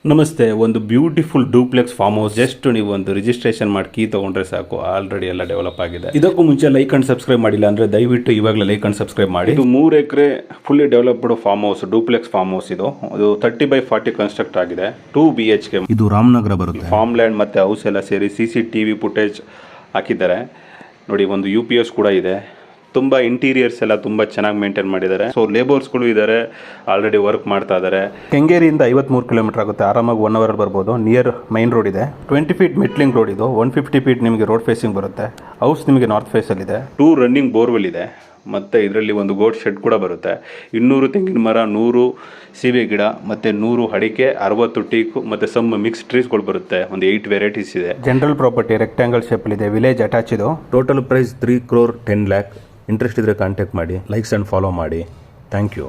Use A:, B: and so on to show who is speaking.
A: ನಮಸ್ತೆ. ಒಂದು beautiful duplex farm house. Just ನೀವು ಒಂದು ರಿಜಿಸ್ಟ್ರೇಷನ್ ಮಾಡಿ ಕೀ ತಗೊಂಡ್ರೆ ಸಾಕು, ಆಲ್ರೆಡಿ ಎಲ್ಲ ಡೆವಲಪ್ ಆಗಿದೆ. ಇದಕ್ಕೂ ಮುಂಚೆ ಲೈಕ್ ಅಂಡ್ ಸಬ್ಸ್ಕ್ರೈಬ್ ಮಾಡಿಲ್ಲ ಅಂದ್ರೆ ದಯವಿಟ್ಟು ಇವಾಗಲೇ ಲೈಕ್ ಅಂಡ್ ಸಬ್ಸ್ಕ್ರೈಬ್ ಮಾಡಿ. ಇದು 3 acre fully developed farm house, duplex farm house. ಇದು 30x40 ಕನ್ಸ್ಟ್ರಕ್ಟ್ ಆಗಿದೆ. 2 BHK. ಇದು ರಾಮನಗರ ಬರುತ್ತೆ. ಫಾರ್ಮ್ ಲ್ಯಾಂಡ್ ಮತ್ತೆ ಹೌಸ್ ಎಲ್ಲ ಸೇರಿ CCTV ಫುಟೇಜ್ ಹಾಕಿದ್ದಾರೆ ನೋಡಿ. ಒಂದು UPS ಕೂಡ ಇದೆ. ತುಂಬ ಇಂಟೀರಿಯರ್ಸ್ ಎಲ್ಲ ತುಂಬ ಚೆನ್ನಾಗಿ ಮೇಂಟೈನ್ ಮಾಡಿದ್ದಾರೆ. ಸೊ ಲೇಬರ್ಸ್ಗಳು ಇದ್ದಾರೆ, ಆಲ್ರೆಡಿ ವರ್ಕ್ ಮಾಡ್ತಾ ಇದ್ದಾರೆ. ಕೆಂಗೇರಿಯಿಂದ 53 ಕಿಲೋಮೀಟರ್ ಆಗುತ್ತೆ. ಆರಾಮಾಗಿ 1 ಅವರ್ ಬರ್ಬೋದು. ನಿಯರ್ ಮೈನ್ ರೋಡ್ ಇದೆ. 20 ಫೀಟ್ ಮೆಟ್ಲಿಂಗ್ ರೋಡ್ ಇದು. 150 ಫೀಟ್ ನಿಮಗೆ ರೋಡ್ ಫೇಸಿಂಗ್ ಬರುತ್ತೆ. ಹೌಸ್ ನಿಮಗೆ ನಾರ್ತ್ ಫೇಸಲ್ಲಿದೆ. 2 ರನ್ನಿಂಗ್ ಬೋರ್ವೆಲ್ ಇದೆ. ಮತ್ತು ಇದರಲ್ಲಿ ಒಂದು ಗೋಟ್ ಶೆಡ್ ಕೂಡ ಬರುತ್ತೆ. 200 ತೆಂಗಿನ ಮರ, 100 ಸೀಬೆ ಗಿಡ, ಮತ್ತು 100 ಅಡಿಕೆ, 60 ಟೀಕು ಮತ್ತು ಸಮ್ ಮಿಕ್ಸ್ ಟ್ರೀಸ್ಗಳು ಬರುತ್ತೆ. ಒಂದು 8 ವೆರೈಟೀಸ್ ಇದೆ. ಜನರಲ್ ಪ್ರಾಪರ್ಟಿ ರೆಕ್ಟ್ಯಾಂಗಲ್ ಶೇಪಲ್ಲಿದೆ. ವಿಲೇಜ್ ಅಟ್ಯಾಚ್ ಇದು. Total price 3 crore 10 lakh. Interest ಇದ್ದರೆ ಕಾಂಟ್ಯಾಕ್ಟ್ ಮಾಡಿ. ಲೈಕ್ಸ್ ಆ್ಯಂಡ್ ಫಾಲೋ ಮಾಡಿ. Thank you.